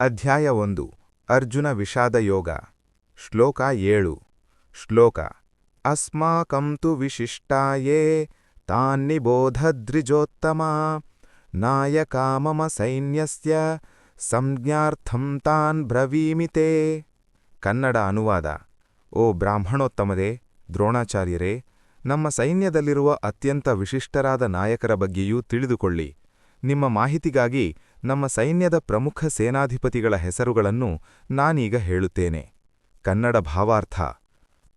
ಅಧ್ಯಾಯ 1 ಅರ್ಜುನ ವಿಷಾದಯೋಗ ಶ್ಲೋಕ 7 ಶ್ಲೋಕ ಅಸ್ಮಾಕಂ ತು ವಿಶಿಷ್ಟಾಯೇ ತಾನ್ನಿಬೋಧದ್ರಿಜೋತ್ತಮ ನಾಯಕಾ ಮಮ ಸೈನ್ಯಸ್ಯ ಸಂಜ್ಞಾರ್ಥಂ ತಾನ್ ಬ್ರವೀಮಿತೆ. ಕನ್ನಡ ಅನುವಾದ. ಓ ಬ್ರಾಹ್ಮಣೋತ್ತಮರೇ, ದ್ರೋಣಾಚಾರ್ಯರೇ, ನಮ್ಮ ಸೈನ್ಯದಲ್ಲಿರುವ ಅತ್ಯಂತ ವಿಶಿಷ್ಟರಾದ ನಾಯಕರ ಬಗ್ಗೆಯೂ ತಿಳಿದುಕೊಳ್ಳಿ. ನಿಮ್ಮ ಮಾಹಿತಿಗಾಗಿ ನಮ್ಮ ಸೈನ್ಯದ ಪ್ರಮುಖ ಸೇನಾಧಿಪತಿಗಳ ಹೆಸರುಗಳನ್ನು ನಾನೀಗ ಹೇಳುತ್ತೇನೆ. ಕನ್ನಡ ಭಾವಾರ್ಥ.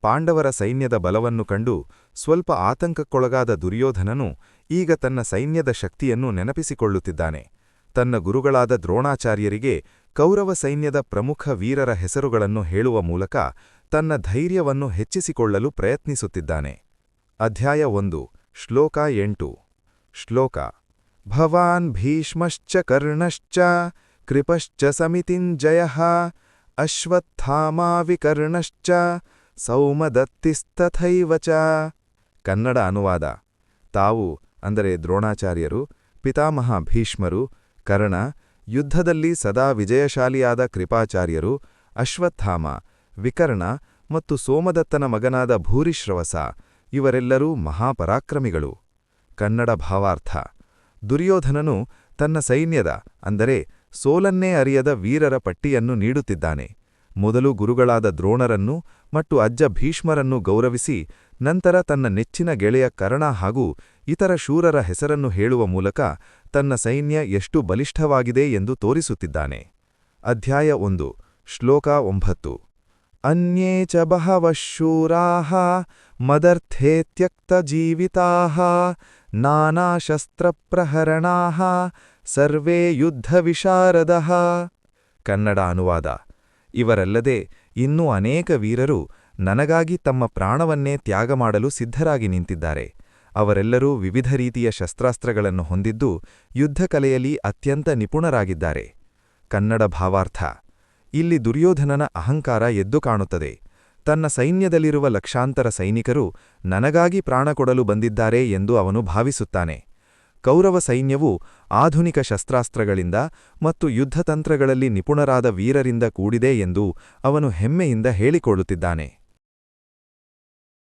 ಪಾಂಡವರ ಸೈನ್ಯದ ಬಲವನ್ನು ಕಂಡು ಸ್ವಲ್ಪ ಆತಂಕಕ್ಕೊಳಗಾದ ದುರ್ಯೋಧನನು ಈಗ ತನ್ನ ಸೈನ್ಯದ ಶಕ್ತಿಯನ್ನು ನೆನಪಿಸಿಕೊಳ್ಳುತ್ತಿದ್ದಾನೆ. ತನ್ನ ಗುರುಗಳಾದ ದ್ರೋಣಾಚಾರ್ಯರಿಗೆ ಕೌರವ ಸೈನ್ಯದ ಪ್ರಮುಖ ವೀರರ ಹೆಸರುಗಳನ್ನು ಹೇಳುವ ಮೂಲಕ ತನ್ನ ಧೈರ್ಯವನ್ನು ಹೆಚ್ಚಿಸಿಕೊಳ್ಳಲು ಪ್ರಯತ್ನಿಸುತ್ತಿದ್ದಾನೆ. ಅಧ್ಯಾಯ 1 ಶ್ಲೋಕ 8 ಶ್ಲೋಕ ಭವಾನ್ ಭೀಷ್ಮಶ್ಚ ಕರ್ಣಶ್ಚ ಕೃಪಶ್ಚ ಸಮಿತಿಂಜಯಃ ಅಶ್ವತ್ಥಾಮಾ ವಿಕರ್ಣಶ್ಚ ಸೌಮದತ್ತಿಸ್ತಥೈವ ಚ. ಕನ್ನಡ ಅನುವಾದ. ತಾವು ಅಂದರೆ ದ್ರೋಣಾಚಾರ್ಯರು, ಪಿತಾಮಹ ಭೀಷ್ಮರು, ಕರ್ಣ, ಯುದ್ಧದಲ್ಲಿ ಸದಾ ವಿಜಯಶಾಲಿಯಾದ ಕೃಪಾಚಾರ್ಯರು, ಅಶ್ವತ್ಥಾಮ, ವಿಕರ್ಣ ಮತ್ತು ಸೋಮದತ್ತನ ಮಗನಾದ ಭೂರಿಶ್ರವಸ ಇವರೆಲ್ಲರೂ ಮಹಾಪರಾಕ್ರಮಿಗಳು. ಕನ್ನಡ ಭಾವಾರ್ಥ. ದುರ್ಯೋಧನನು ತನ್ನ ಸೈನ್ಯದ ಅಂದರೆ ಸೋಲನ್ನೇ ಅರಿಯದ ವೀರರ ಪಟ್ಟಿಯನ್ನು ನೀಡುತ್ತಿದ್ದಾನೆ. ಮೊದಲು ಗುರುಗಳಾದ ದ್ರೋಣರನ್ನು ಮತ್ತು ಅಜ್ಜ ಭೀಷ್ಮರನ್ನು ಗೌರವಿಸಿ ನಂತರ ತನ್ನ ನೆಚ್ಚಿನ ಗೆಳೆಯ ಕರ್ಣ ಹಾಗೂ ಇತರ ಶೂರರ ಹೆಸರನ್ನು ಹೇಳುವ ಮೂಲಕ ತನ್ನ ಸೈನ್ಯ ಎಷ್ಟು ಬಲಿಷ್ಠವಾಗಿದೆ ಎಂದು ತೋರಿಸುತ್ತಿದ್ದಾನೆ. ಅಧ್ಯಾಯ 1 ಶ್ಲೋಕ 9 ಅನ್ಯೇ ಚ ಬಹವಃ ಶೂರಾಃ ಮದರ್ಥೇ ತ್ಯಕ್ತಜೀವಿತಾಃ ನಾನಾಶಸ್ತ್ರಪ್ರಹರಣಾಃ ಸರ್ವೇ ಯುದ್ಧವಿಶಾರದಃ. ಕನ್ನಡ ಅನುವಾದ. ಇವರಲ್ಲದೆ ಇನ್ನೂ ಅನೇಕ ವೀರರು ನನಗಾಗಿ ತಮ್ಮ ಪ್ರಾಣವನ್ನೇ ತ್ಯಾಗ ಮಾಡಲು ಸಿದ್ಧರಾಗಿ ನಿಂತಿದ್ದಾರೆ. ಅವರೆಲ್ಲರೂ ವಿವಿಧ ರೀತಿಯ ಶಸ್ತ್ರಾಸ್ತ್ರಗಳನ್ನು ಹೊಂದಿದ್ದು ಯುದ್ಧಕಲೆಯಲ್ಲಿ ಅತ್ಯಂತ ನಿಪುಣರಾಗಿದ್ದಾರೆ. ಕನ್ನಡ ಭಾವಾರ್ಥ. ಇಲ್ಲಿ ದುರ್ಯೋಧನನ ಅಹಂಕಾರ ಎದ್ದು ಕಾಣುತ್ತದೆ. ತನ್ನ ಸೈನ್ಯದಲ್ಲಿರುವ ಲಕ್ಷಾಂತರ ಸೈನಿಕರು ನನಗಾಗಿ ಪ್ರಾಣ ಕೊಡಲು ಬಂದಿದ್ದಾರೆ ಎಂದು ಅವನು ಭಾವಿಸುತ್ತಾನೆ. ಕೌರವ ಸೈನ್ಯವು ಆಧುನಿಕ ಶಸ್ತ್ರಾಸ್ತ್ರಗಳಿಂದ ಮತ್ತು ಯುದ್ಧತಂತ್ರಗಳಲ್ಲಿ ನಿಪುಣರಾದ ವೀರರಿಂದ ಕೂಡಿದೆ ಎಂದು ಅವನು ಹೆಮ್ಮೆಯಿಂದ ಹೇಳಿಕೊಳ್ಳುತ್ತಿದ್ದಾನೆ.